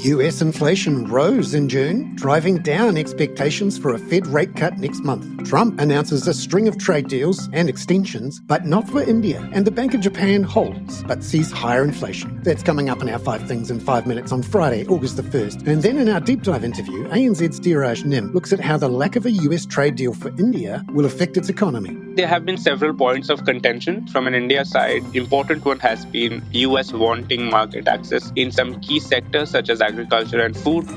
US inflation rose in June, driving down expectations for a Fed rate cut next month. Trump announces a string of trade deals and extensions, but not for India. And the Bank of Japan holds, but sees higher inflation. That's coming up in our 5 Things in 5 Minutes on Friday, August the 1st. And then in our deep dive interview, ANZ's Dhiraj looks at how the lack of a US trade deal for India will affect its economy. There have been several points of contention from an India side. Important one has been US wanting market access in some key sectors such as agriculture and food.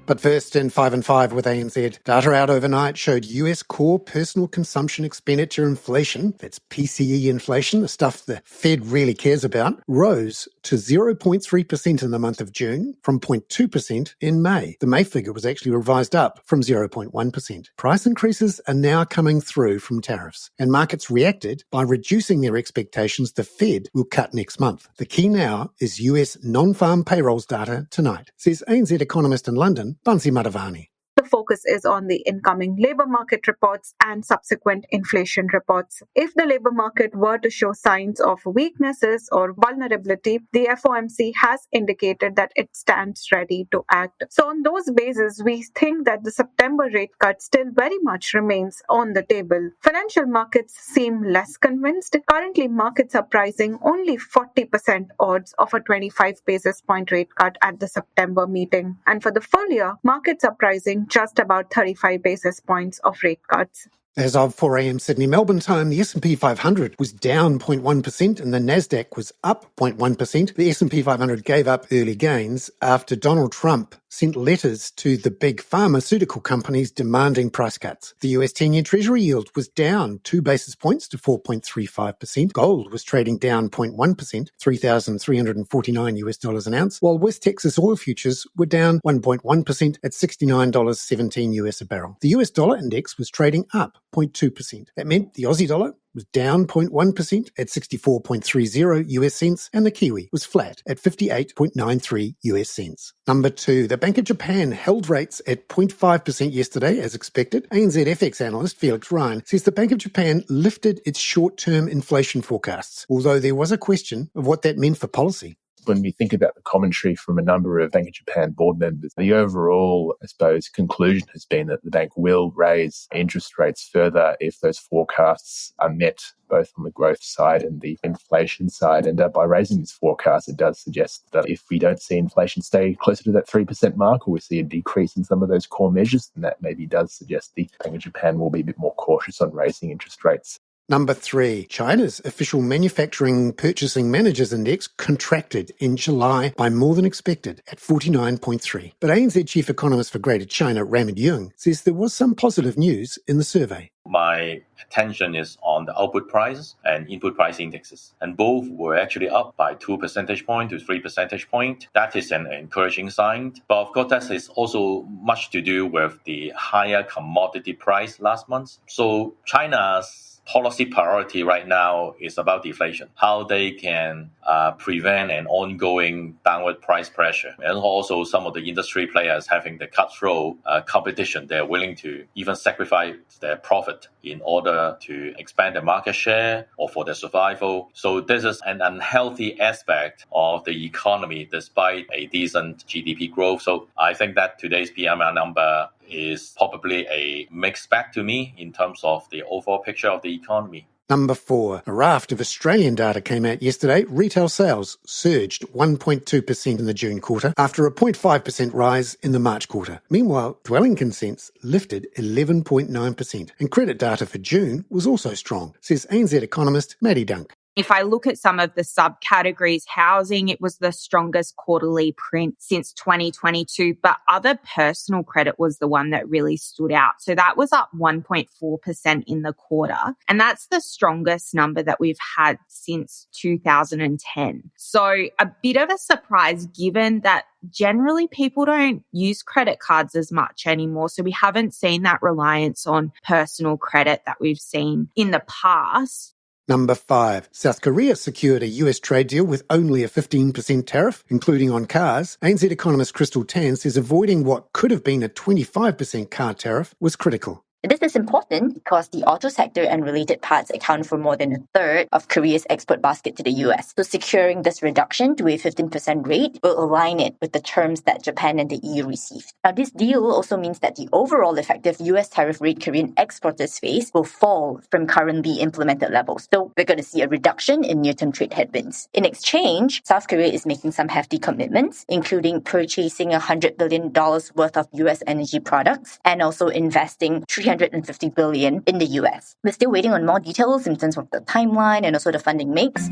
But first, in 5 and 5 with ANZ, data out overnight showed US core personal consumption expenditure inflation, that's PCE inflation, the stuff the Fed really cares about, rose to 0.3% in the month of June from 0.2% in May. The May figure was actually revised up from 0.1%. Price increases are now coming through from tariffs, and markets reacted by reducing their expectations the Fed will cut next month. The key now is US non-farm payrolls data tonight, says ANZ economist in London, Bansi Madhavani. The focus is on the incoming labour market reports and subsequent inflation reports. If the labour market were to show signs of weaknesses or vulnerability, the FOMC has indicated that it stands ready to act. So on those bases, we think that the September rate cut still very much remains on the table. Financial markets seem less convinced. Currently, markets are pricing only 40% odds of a 25 basis point rate cut at the September meeting. And for the full year, markets are pricing just about 35 basis points of rate cuts. As of 4 a.m. Sydney Melbourne time, the S&P 500 was down 0.1% and the Nasdaq was up 0.1%. The S&P 500 gave up early gains after Donald Trump sent letters to the big pharmaceutical companies demanding price cuts. The US 10-year Treasury yield was down 2 basis points to 4.35%. Gold was trading down 0.1%, $3,349 an ounce, while West Texas oil futures were down 1.1% at $69.17 US a barrel. The US dollar index was trading up 0.2%. That meant the Aussie dollar was down 0.1% at 64.30 US cents, and the Kiwi was flat at 58.93 US cents. Number 2, the Bank of Japan held rates at 0.5% yesterday, as expected. ANZ FX analyst Felix Ryan says the Bank of Japan lifted its short-term inflation forecasts, although there was a question of what that meant for policy. When we think about the commentary from a number of Bank of Japan board members, the overall, I suppose, conclusion has been that the bank will raise interest rates further if those forecasts are met, both on the growth side and the inflation side. And by raising this forecast, it does suggest that if we don't see inflation stay closer to that 3% mark, or we see a decrease in some of those core measures, then that maybe does suggest the Bank of Japan will be a bit more cautious on raising interest rates. Number 3, China's official manufacturing purchasing managers index contracted in July by more than expected at 49.3. But ANZ chief economist for Greater China, Raymond Yung, says there was some positive news in the survey. My attention is on the output price and input price indexes, and both were actually up by 2 percentage point to 3 percentage point. That is an encouraging sign. But of course, that is also much to do with the higher commodity price last month. So China's policy priority right now is about deflation, how they can prevent an ongoing downward price pressure. And also some of the industry players having the cutthroat competition. They're willing to even sacrifice their profit in order to expand their market share or for their survival. So this is an unhealthy aspect of the economy despite a decent GDP growth. So I think that today's PMI number is probably a mixed bag to me in terms of the overall picture of the economy. Number 4, a raft of Australian data came out yesterday. Retail sales surged 1.2% in the June quarter after a 0.5% rise in the March quarter. Meanwhile, dwelling consents lifted 11.9%, and credit data for June was also strong, says ANZ economist Maddie Dunk. If I look at some of the subcategories, housing, it was the strongest quarterly print since 2022, but other personal credit was the one that really stood out. So that was up 1.4% in the quarter. And that's the strongest number that we've had since 2010. So a bit of a surprise given that generally people don't use credit cards as much anymore. So we haven't seen that reliance on personal credit that we've seen in the past. Number 5, South Korea secured a US trade deal with only a 15% tariff, including on cars. ANZ economist Crystal Tan says avoiding what could have been a 25% car tariff was critical. This is important because the auto sector and related parts account for more than a third of Korea's export basket to the US. So securing this reduction to a 15% rate will align it with the terms that Japan and the EU received. Now, this deal also means that the overall effective US tariff rate Korean exporters face will fall from currently implemented levels. So we're going to see a reduction in near-term trade headwinds. In exchange, South Korea is making some hefty commitments, including purchasing $100 billion worth of US energy products and also investing $350 billion in the US. We're still waiting on more details in terms of the timeline and also the funding mix.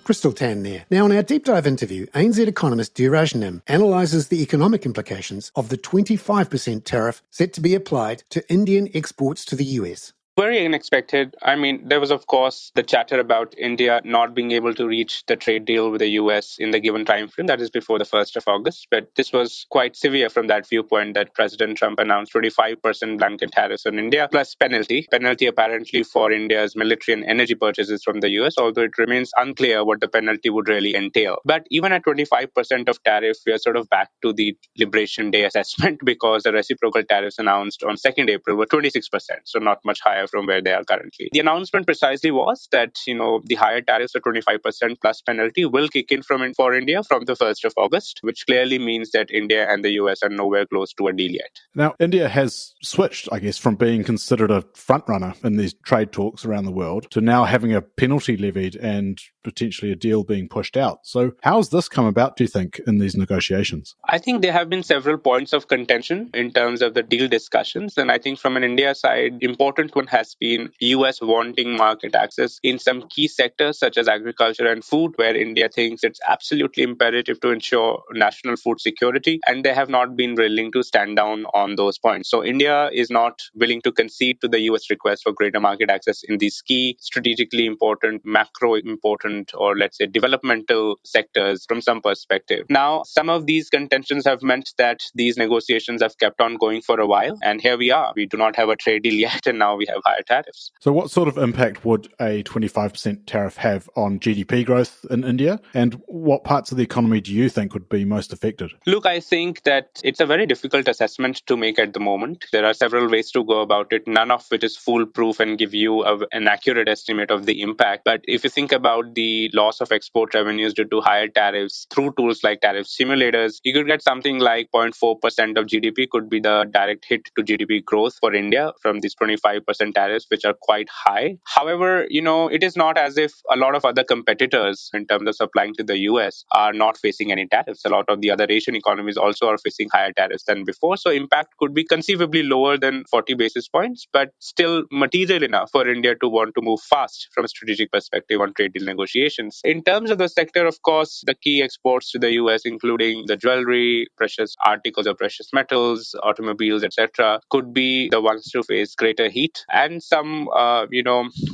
Crystal Tan there. Now, in our deep dive interview, ANZ economist Dhiraj analyses the economic implications of the 25% tariff set to be applied to Indian exports to the US. Very unexpected. I mean, there was, of course, the chatter about India not being able to reach the trade deal with the US in the given time frame, that is before the 1st of August. But this was quite severe from that viewpoint that President Trump announced 25% blanket tariffs on India, plus penalty. Penalty apparently for India's military and energy purchases from the US, although it remains unclear what the penalty would really entail. But even at 25% of tariff, we are sort of back to the Liberation Day assessment because the reciprocal tariffs announced on 2nd April were 26%, so not much higher from where they are currently. The announcement precisely was that, the higher tariffs of 25% plus penalty will kick in for India from the 1st of August, which clearly means that India and the US are nowhere close to a deal yet. Now, India has switched, I guess, from being considered a frontrunner in these trade talks around the world to now having a penalty levied and potentially a deal being pushed out. So how has this come about, do you think, in these negotiations? I think there have been several points of contention in terms of the deal discussions. And I think from an India side, important one has been US wanting market access in some key sectors such as agriculture and food, where India thinks it's absolutely imperative to ensure national food security. And they have not been willing to stand down on those points. So India is not willing to concede to the US request for greater market access in these key, strategically important, macro important, or let's say developmental sectors from some perspective. Now, some of these contentions have meant that these negotiations have kept on going for a while. And here we are. We do not have a trade deal yet, and now we have higher tariffs. So what sort of impact would a 25% tariff have on GDP growth in India? And what parts of the economy do you think would be most affected? Look, I think that it's a very difficult assessment to make at the moment. There are several ways to go about it, none of which is foolproof and give you an accurate estimate of the impact. But if you think about the loss of export revenues due to higher tariffs through tools like tariff simulators, you could get something like 0.4% of GDP could be the direct hit to GDP growth for India from these 25% tariffs, which are quite high. However, it is not as if a lot of other competitors in terms of supplying to the US are not facing any tariffs. A lot of the other Asian economies also are facing higher tariffs than before. So impact could be conceivably lower than 40 basis points, but still material enough for India to want to move fast from a strategic perspective on trade deal negotiations. In terms of the sector, of course, the key exports to the US, including the jewelry, precious articles of precious metals, automobiles, etc., could be the ones to face greater heat. And some,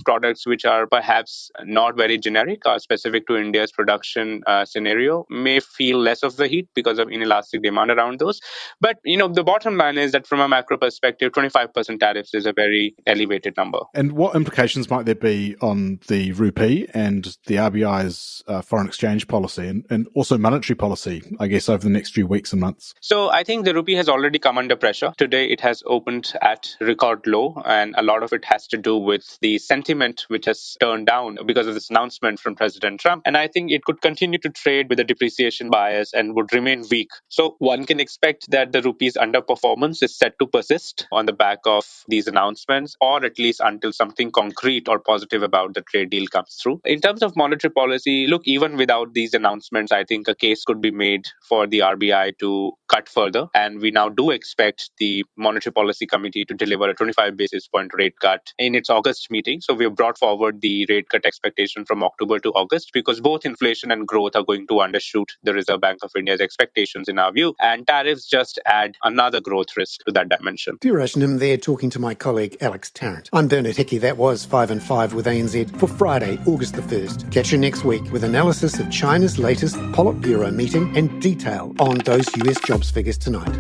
products which are perhaps not very generic or specific to India's production scenario may feel less of the heat because of inelastic demand around those. But, the bottom line is that from a macro perspective, 25% tariffs is a very elevated number. And what implications might there be on the rupee and the RBI's foreign exchange policy and also monetary policy, I guess, over the next few weeks and months? So I think the rupee has already come under pressure. Today, it has opened at record low, and a lot of it has to do with the sentiment which has turned down because of this announcement from President Trump. And I think it could continue to trade with a depreciation bias and would remain weak. So one can expect that the rupee's underperformance is set to persist on the back of these announcements, or at least until something concrete or positive about the trade deal comes through. In terms of monetary policy, look, even without these announcements, I think a case could be made for the RBI to cut further. And we now do expect the Monetary Policy Committee to deliver a 25 basis point rate cut in its August meeting. So we have brought forward the rate cut expectation from October to August because both inflation and growth are going to undershoot the Reserve Bank of India's expectations in our view. And tariffs just add another growth risk to that dimension. Dhiraj there talking to my colleague Alex Tarrant. I'm Bernard Hickey. That was 5 and 5 with ANZ for Friday, August the 1st. Catch you next week with analysis of China's latest Politburo meeting and detail on those US jobs figures tonight.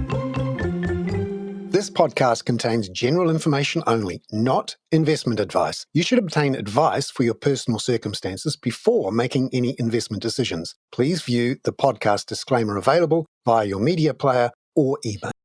This podcast contains general information only, not investment advice. You should obtain advice for your personal circumstances before making any investment decisions. Please view the podcast disclaimer available via your media player or email.